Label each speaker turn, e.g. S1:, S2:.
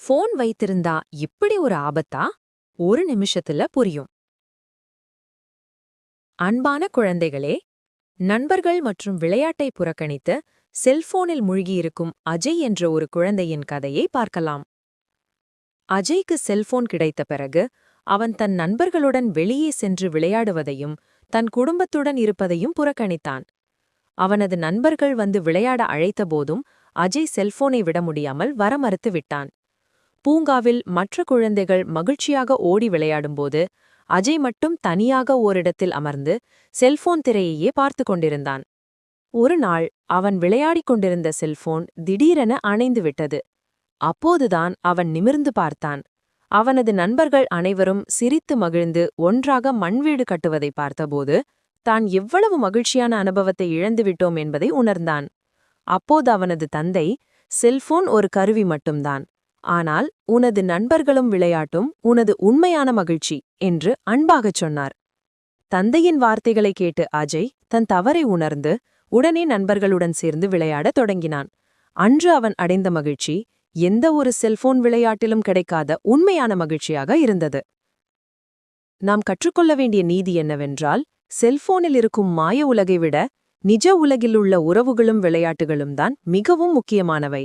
S1: Phone வைத்திருந்தா இப்படி ஒரு ஆபத்தா? ஒரு நிமிஷத்துல புரியும். அன்பான குழந்தைகளே, நண்பர்கள் மற்றும் விளையாட்டை புறக்கணித்து செல்போனில் மூழ்கியிருக்கும் அஜய் என்ற ஒரு குழந்தையின் கதையை பார்க்கலாம். அஜய்க்கு செல்போன் கிடைத்த பிறகு அவன் தன் நண்பர்களுடன் வெளியே சென்று விளையாடுவதையும் தன் குடும்பத்துடன் இருப்பதையும் புறக்கணித்தான். அவனது நண்பர்கள் வந்து விளையாட அழைத்தபோதும் அஜய் செல்போனை விட முடியாமல் வர மறுத்து விட்டான். பூங்காவில் மற்ற குழந்தைகள் மகிழ்ச்சியாக ஓடி விளையாடும்போது அஜய் மட்டும் தனியாக ஓரிடத்தில் அமர்ந்து செல்போன் திரையையே பார்த்து கொண்டிருந்தான். ஒரு நாள் அவன் விளையாடிக் கொண்டிருந்த செல்போன் திடீரென அணைந்து விட்டது. அப்போதுதான் அவன் நிமிர்ந்து பார்த்தான். அவனது நண்பர்கள் அனைவரும் சிரித்து மகிழ்ந்து ஒன்றாக மண்வீடு கட்டுவதை பார்த்தபோது தான் எவ்வளவு மகிழ்ச்சியான அனுபவத்தை இழந்துவிட்டோம் என்பதை உணர்ந்தான். அப்போது அவனது தந்தை, செல்போன் ஒரு கருவி மட்டும்தான், ஆனால் உனது நண்பர்களும் விளையாட்டும் உனது உண்மையான மகிழ்ச்சி என்று அன்பாகச் சொன்னார். தந்தையின் வார்த்தைகளை கேட்டு அஜய் தன் தவறை உணர்ந்து உடனே நண்பர்களுடன் சேர்ந்து விளையாடத் தொடங்கினான். அன்று அவன் அடைந்த மகிழ்ச்சி எந்த ஒரு செல்போன் விளையாட்டிலும் கிடைக்காத உண்மையான மகிழ்ச்சியாக இருந்தது. நாம் கற்றுக்கொள்ள வேண்டிய நீதி என்னவென்றால், செல்போனில் இருக்கும் மாய உலகை விட நிஜ உலகிலுள்ள உறவுகளும் விளையாட்டுகளும் தான் மிகவும் முக்கியமானவை.